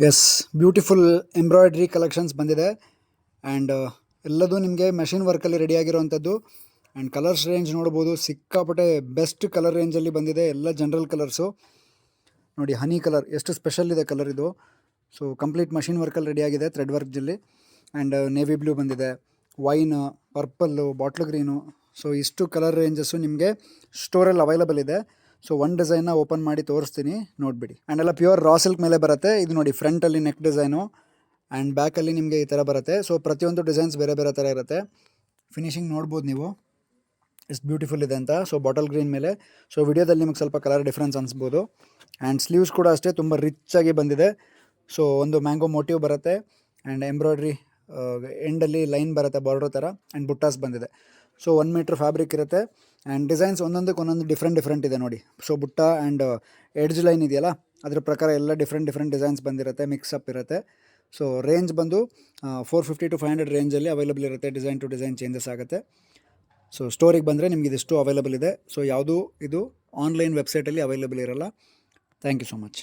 S, beautiful embroidery collections ಬಂದಿದೆ and ಎಲ್ಲದೂ ನಿಮಗೆ ಮೆಷಿನ್ ವರ್ಕಲ್ಲಿ ರೆಡಿ ಆಗಿರೋವಂಥದ್ದು. ಆ್ಯಂಡ್ ಕಲರ್ಸ್ ರೇಂಜ್ ನೋಡ್ಬೋದು, ಸಿಕ್ಕಾಪಟ್ಟೆ ಬೆಸ್ಟ್ ಕಲರ್ ರೇಂಜಲ್ಲಿ ಬಂದಿದೆ. ಎಲ್ಲ ಜನರಲ್ ಕಲರ್ಸು ನೋಡಿ, ಹನಿ ಕಲರ್ ಎಷ್ಟು ಸ್ಪೆಷಲ್ ಇದೆ ಕಲರ್ ಇದು. ಸೊ ಕಂಪ್ಲೀಟ್ ಮಷಿನ್ ವರ್ಕಲ್ಲಿ ರೆಡಿ ಆಗಿದೆ, ಥ್ರೆಡ್ ವರ್ಕ್ಜಲ್ಲಿ. ಆ್ಯಂಡ್ ನೇವಿ ಬ್ಲೂ ಬಂದಿದೆ, wine, purple, bottle green. So ಇಷ್ಟು ಕಲರ್ ರೇಂಜಸ್ಸು ನಿಮಗೆ ಸ್ಟೋರಲ್ಲಿ ಅವೈಲಬಲ್ ಇದೆ. ಸೊ ಒಂದು ಡಿಸೈನ್ನ ಓಪನ್ ಮಾಡಿ ತೋರಿಸ್ತೀನಿ, ನೋಡಿಬಿಡಿ. ಆ್ಯಂಡ್ ಎಲ್ಲ ಪ್ಯೂರ್ ರಾ ಸಿಲ್ಕ್ ಮೇಲೆ ಬರುತ್ತೆ. ಇದು ನೋಡಿ, ಫ್ರಂಟಲ್ಲಿ ನೆಕ್ ಡಿಸೈನು ಆ್ಯಂಡ್ ಬ್ಯಾಕಲ್ಲಿ ನಿಮಗೆ ಈ ಥರ ಬರುತ್ತೆ. ಸೊ ಪ್ರತಿಯೊಂದು ಡಿಸೈನ್ಸ್ ಬೇರೆ ಬೇರೆ ಥರ ಇರುತ್ತೆ. ಫಿನಿಶಿಂಗ್ ನೋಡ್ಬೋದು ನೀವು ಎಷ್ಟು ಬ್ಯೂಟಿಫುಲ್ ಇದೆ ಅಂತ. ಸೊ ಬಾಟಲ್ ಗ್ರೀನ್ ಮೇಲೆ. ಸೊ ವಿಡಿಯೋದಲ್ಲಿ ನಿಮಗೆ ಸ್ವಲ್ಪ ಕಲರ್ ಡಿಫ್ರೆನ್ಸ್ ಅನಿಸ್ಬೋದು. ಆ್ಯಂಡ್ ಸ್ಲೀವ್ಸ್ ಕೂಡ ಅಷ್ಟೇ ತುಂಬ ರಿಚ್ಚಾಗಿ ಬಂದಿದೆ. ಸೊ ಒಂದು ಮ್ಯಾಂಗೋ ಮೋಟಿವ್ ಬರುತ್ತೆ ಆ್ಯಂಡ್ ಎಂಬ್ರಾಯ್ಡ್ರಿ ಎಂಡಲ್ಲಿ ಲೈನ್ ಬರುತ್ತೆ ಬಾರ್ಡರ್ ಥರ. ಆ್ಯಂಡ್ ಬುಟ್ಟಾಸ್ ಬಂದಿದೆ. ಸೊ 1 ಮೀಟ್ರ್ ಫ್ಯಾಬ್ರಿಕ್ ಇರುತ್ತೆ. ಆ್ಯಂಡ್ ಡಿಸೈನ್ಸ್ ಒಂದೊಂದಕ್ಕೆ ಒಂದೊಂದು ಡಿಫ್ರೆಂಟ್ ಇದೆ ನೋಡಿ. ಸೊ ಬುಟ್ಟ ಆ್ಯಂಡ್ ಎಡ್ಜ್ ಲೈನ್ ಇದೆಯಲ್ಲ, ಅದ್ರ ಪ್ರಕಾರ ಎಲ್ಲ ಡಿಫ್ರೆಂಟ್ ಡಿಸೈನ್ಸ್ ಬಂದಿರುತ್ತೆ, ಮಿಕ್ಸಪ್ ಇರುತ್ತೆ. ಸೊ ರೇಂಜ್ ಬಂದು 450 to 500 ರೇಂಜಲ್ಲಿ ಅವೈಲಬಲ್ ಇರುತ್ತೆ. ಡಿಸೈನ್ ಟು ಡಿಸೈನ್ ಚೇಂಜಸ್ ಆಗುತ್ತೆ. ಸೊ ಸ್ಟೋರಿಗೆ ಬಂದರೆ ನಿಮಗೆ ಇದಿಷ್ಟು ಅವೈಲಬಲ್ ಇದೆ. ಸೊ ಯಾವುದೂ ಇದು ಆನ್ಲೈನ್ ವೆಬ್ಸೈಟಲ್ಲಿ ಅವೈಲಬಲ್ ಇರೋಲ್ಲ. Thank you so much.